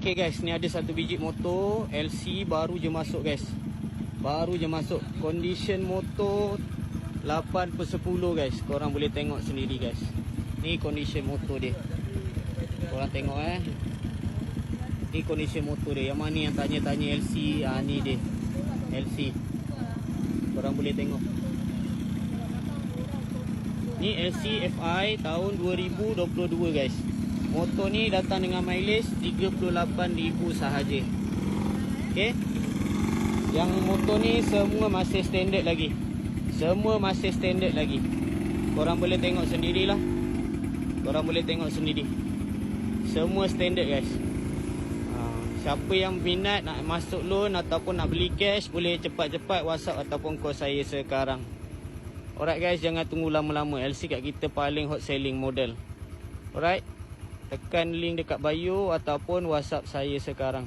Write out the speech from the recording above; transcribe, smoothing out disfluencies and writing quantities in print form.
Okay guys, ni ada satu biji motor LC baru je masuk guys. Baru je masuk. Condition motor 8/10 guys. Korang boleh tengok sendiri guys. Ni condition motor dia. Korang tengok Ni condition motor dia. Yang mana yang tanya-tanya LC, ni dia LC. Korang boleh tengok. Ni LC FI tahun 2022 guys. Motor ni datang dengan mileage 38,000 sahaja. Okay. Yang motor ni semua masih standard lagi. Semua masih standard lagi. Korang boleh tengok sendirilah. Korang boleh tengok sendiri. Semua standard guys. Siapa yang minat nak masuk loan ataupun nak beli cash, boleh cepat-cepat WhatsApp ataupun call saya sekarang. Alright guys, jangan tunggu lama-lama. LC kat kita paling hot selling model. Alright. Tekan link dekat bio ataupun WhatsApp saya sekarang.